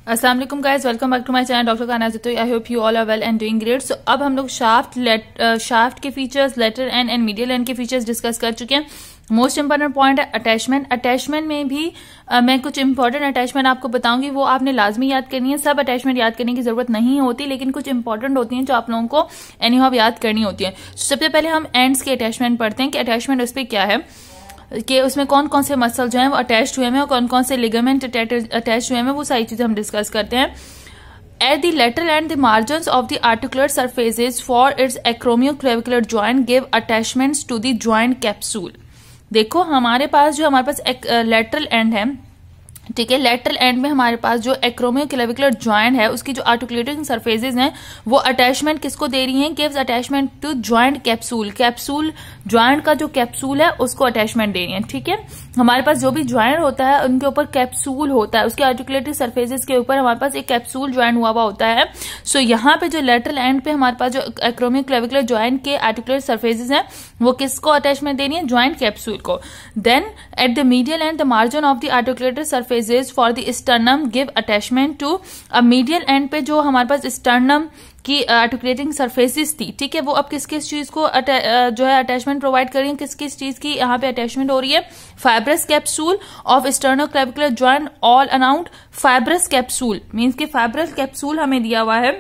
अस्सलाम वालेकुम guys, welcome back to my channel doctor Kanaz. I hope you all are well and doing great. So अब हम लोग shaft के features, lateral and medial end के features discuss कर चुके हैं। मोस्ट इंपॉर्टेंट पॉइंट है अटैचमेंट। अटैचमेंट में भी मैं कुछ इंपॉर्टेंट अटैचमेंट आपको बताऊंगी, वो आपने लाजमी याद करनी है। सब अटैचमेंट याद करने की जरूरत नहीं होती, लेकिन कुछ इंपॉर्टेंट होती हैं जो आप लोगों को एनीहाउ याद करनी होती है। सबसे पहले हम एंड्स के अटैचमेंट पढ़ते हैं कि अटैचमेंट उस पर क्या है, कि उसमें कौन कौन से मसल जो है वो अटैच हुए हैं और कौन कौन से लिगामेंट अटैच हुए हैं, वो सारी चीजें हम डिस्कस करते हैं। At the lateral and the margins of the articular surfaces for its acromioclavicular joint give attachments to the joint capsule। देखो हमारे पास एक लेटरल एंड है, ठीक है। लेटरल एंड में हमारे पास जो एक्रोमियोक्लेविकुलर जॉइंट है उसकी जो आर्टिकुलेटिंग सरफेसेस हैं वो अटैचमेंट किसको दे रही हैं, gives attachment to joint capsule. Capsule joint का जो कैप्सूल है उसको अटैचमेंट दे रही है, ठीक है। हमारे पास जो भी जॉइंट होता है उनके ऊपर कैप्सूल होता है, उसके आर्टिकुलेटिंग सरफेसेस के ऊपर हमारे पास एक कैप्सूल जॉइंट हुआ हुआ होता है। सो यहाँ पे जो लेटरल एंड पे हमारे पास जो एक्रोमियोक्लेविकुलर जॉइंट के आर्टिकुलेट सरफेसेस हैं वो किसको अटैचमेंट देनी है, जॉइंट कैप्सूल को। Then at the medial end the margin of the articulated surfaces for the sternum give attachment to a medial end पे जो हमारे पास स्टर्नम की आर्टिकुलेटिंग सरफेसेस थी, ठीक है, वो अब किस किस चीज को जो है अटैचमेंट प्रोवाइड कर रही है, किस किस चीज की यहाँ पे अटैचमेंट हो रही है। Fibrous capsule of sternoclavicular joint all around. Fibrous capsule means कि फाइब्रस कैप्सूल हमें दिया हुआ है,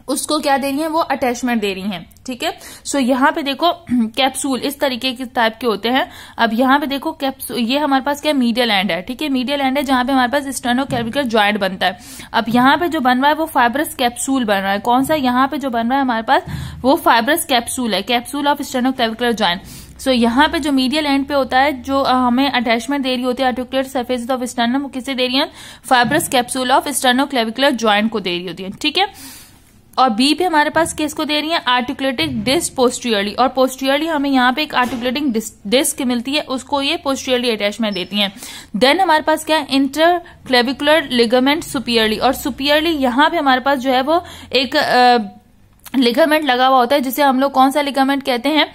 उसको क्या दे रही है, वो अटैचमेंट दे रही हैं, ठीक है। सो यहाँ पे देखो कैप्सूल इस तरीके के टाइप के होते हैं। अब यहाँ पे देखो कैप्सूल, ये हमारे पास क्या मीडियल एंड है, ठीक है। मीडियल एंड है जहां पे हमारे पास स्टर्नोक्लेविकुलर जॉइंट बनता है। अब यहाँ पे जो बन रहा है वो फाइब्रस कैप्सूल बन रहा है। कौन सा, यहाँ पे जो बन रहा है हमारे पास वो फाइब्रस कैप्सूल है, कैप्सूल ऑफ स्टर्नोक्लेविकुलर जॉइंट। सो यहाँ पे जो मीडियल एंड पे होता है, जो हमें अटैचमेंट दे रही होती है आर्टिकुलेट सरफेसेस ऑफ स्टर्नम, वो किसे दे रही है, fibrous capsule of sternoclavicular joint को दे रही होती है, ठीक है। और बी पे हमारे पास किसको दे रही है, आर्टिकुलेटिंग डिस्क पोस्टीरियरली। और पोस्टीरियरली हमें यहाँ पे एक आर्टिकुलेटिंग डिस्क मिलती है, उसको ये पोस्टीरियरली अटैचमेंट देती हैं। देन हमारे पास क्या है, इंटरक्लेविकुलर लिगामेंट सुपीरियरली। और सुपीरियरली यहाँ पे हमारे पास जो है वो एक लिगामेंट लगा हुआ होता है, जिसे हम लोग कौन सा लिगामेंट कहते हैं,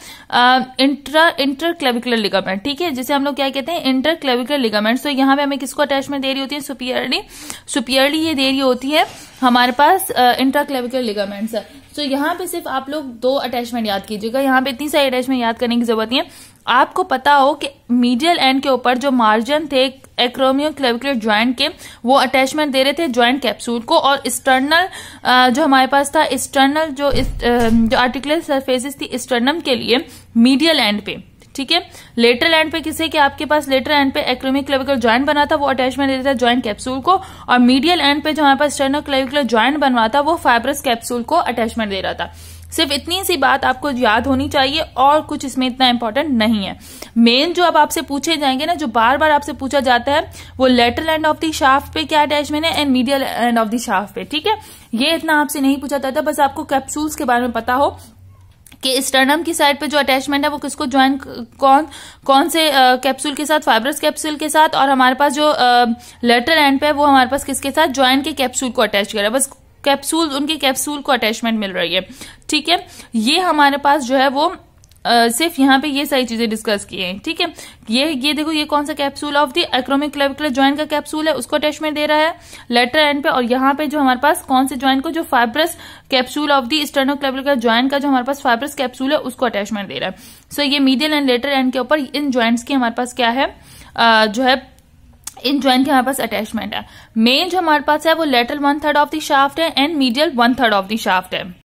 इंटरक्लेविकुलर लिगामेंट, ठीक है, जिसे हम लोग क्या कहते हैं, इंटरक्लेविकुलर लिगामेंट। तो यहाँ पे हमें किसको अटैचमेंट दे रही होती है, सुपीरियरली ये दे रही होती है हमारे पास इंटरक्लेविकुलर लिगामेंट्स। तो यहाँ पे सिर्फ आप लोग दो अटैचमेंट याद कीजिएगा, यहाँ पे इतनी सारी अटैचमेंट याद करने की जरूरत नहीं है। आपको पता हो कि मीडियल एंड के ऊपर जो मार्जिन थे एक्रोमियोक्लेविकुलर जॉइंट के, वो अटैचमेंट दे रहे थे जॉइंट कैप्सूल को। और स्टर्नल जो हमारे पास था, स्टर्नल जो आर्टिकुलर सरफेसेस थी स्टर्नम के लिए मीडियल एंड पे, ठीक है। लेटरल एंड पे किसे, कि आपके पास लेटरल एंड पे एक्रोमियोक्लेविकुलर जॉइंट बना था, वो अटैचमेंट दे रहा था जॉइंट कैप्सूल को। और मीडियल एंड पे जो हमारे पास स्टर्नोक्लेविकुलर जॉइंट बन रहा था वो फाइब्रस कैप्सूल को अटैचमेंट दे रहा था। सिर्फ इतनी सी बात आपको याद होनी चाहिए और कुछ इसमें इतना इंपॉर्टेंट नहीं है। मेन जो अब आपसे पूछे जाएंगे ना, जो बार बार आपसे पूछा जाता है, वो lateral end of the shaft पे क्या अटैचमेंट है and medial end of the shaft पे, ठीक है। ये इतना आपसे नहीं पूछा जाता, बस आपको कैप्सूल्स के बारे में पता हो कि स्टर्नम की साइड पे जो अटैचमेंट है वो किसको ज्वाइन कौन से कैप्सूल के साथ, फाइब्रस कैप्सूल के साथ। और हमारे पास जो लेटरल एंड पे है वो हमारे पास किसके साथ, ज्वाइंट के कैप्सूल को अटैच कर रहा है। बस कैप्सूल, उनके कैप्सूल को अटैचमेंट मिल रही है, ठीक है। ये हमारे पास जो है वो सिर्फ यहाँ पे ये सारी चीजें डिस्कस की हैं, ठीक है। ये देखो, ये कौन सा capsule of the acromioclavicular joint का कैप्सूल है, उसको अटैचमेंट दे रहा है लेटरल एंड पे। और यहाँ पे जो हमारे पास कौन से जॉइंट को, जो fibrous capsule of the sternoclavicular joint का जो हमारे पास फाइब्रस कैप्सूल है उसको अटैचमेंट दे रहा है। सो ये मीडियल एंड लेटरल एंड के ऊपर इन जॉइंट्स की हमारे पास क्या है, जो है इन जॉइंट के हमारे पास अटैचमेंट है। मेन जो हमारे पास है वो लेटरल 1/3 ऑफ द शाफ्ट है and medial 1/3 of the shaft है।